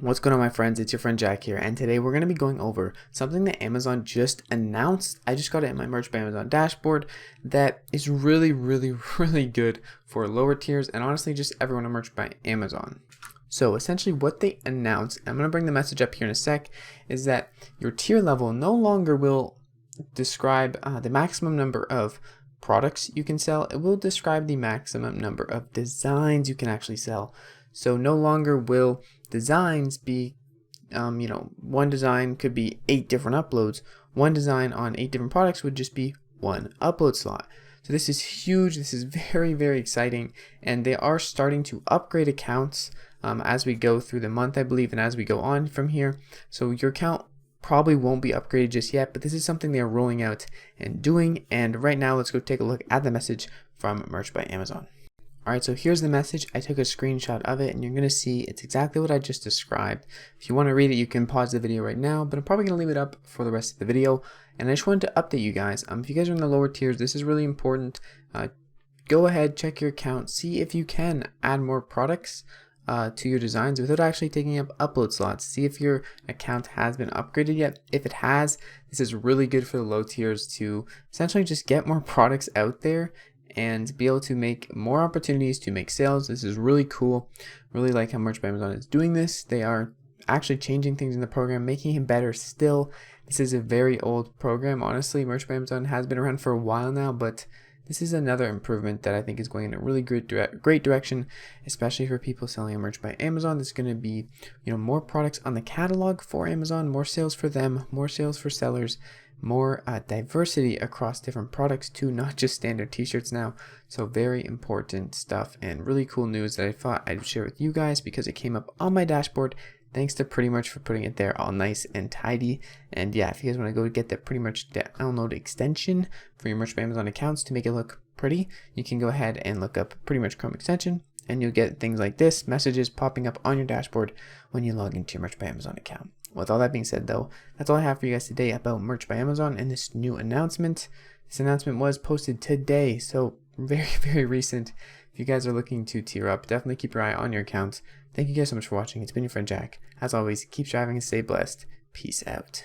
What's going on, my friends? It's your friend Jack here, and today we're going to be going over something that Amazon just announced. I just got it in my Merch by Amazon dashboard that is really good for lower tiers and honestly just everyone on Merch by Amazon. So essentially what they announced, I'm going to bring the message up here in a sec, is that your tier level no longer will describe the maximum number of products you can sell. It will describe the maximum number of designs you can actually sell. So no longer will designs be, one design could be 8 different uploads. One design on 8 different products would just be one upload slot. So this is huge. This is very exciting, and they are starting to upgrade accounts as we go through the month, I believe, and as we go on from here. So your account probably won't be upgraded just yet, but this is something they are rolling out and doing. And right now, let's go take a look at the message from Merch by Amazon. Alright, so here's the message. I took a screenshot of it and you're going to see it's exactly what I just described. If you want to read it, you can pause the video right now, but I'm probably going to leave it up for the rest of the video. And I just wanted to update you guys. If you guys are in the lower tiers, this is really important. Go ahead, check your account, see if you can add more products to your designs without actually taking up upload slots. See if your account has been upgraded yet. If it has, this is really good for the low tiers to essentially just get more products out there and be able to make more opportunities to make sales. This is really cool. Really like how Merch by Amazon is doing this. They are actually changing things in the program, making it better still. This is a very old program. Honestly, Merch by Amazon has been around for a while now, but this is another improvement that I think is going in a really great direction, especially for people selling on Merch by Amazon. There's going to be, more products on the catalog for Amazon, more sales for them, more sales for sellers, more diversity across different products too, not just standard t-shirts now. So very important stuff and really cool news that I thought I'd share with you guys because it came up on my dashboard. Thanks to Pretty Much for putting it there all nice and tidy. And yeah, if you guys want to go get the Pretty Much download extension for your Merch by Amazon accounts to make it look pretty, you can go ahead and look up Pretty Much Chrome extension and you'll get things like this, messages popping up on your dashboard when you log into your Merch by Amazon account. With all that being said though, that's all I have for you guys today about Merch by Amazon and this new announcement. This announcement was posted today, so very recent. If you guys are looking to tier up, definitely keep your eye on your accounts. Thank you guys so much for watching. It's been your friend Jack. As always, keep striving and stay blessed. Peace out.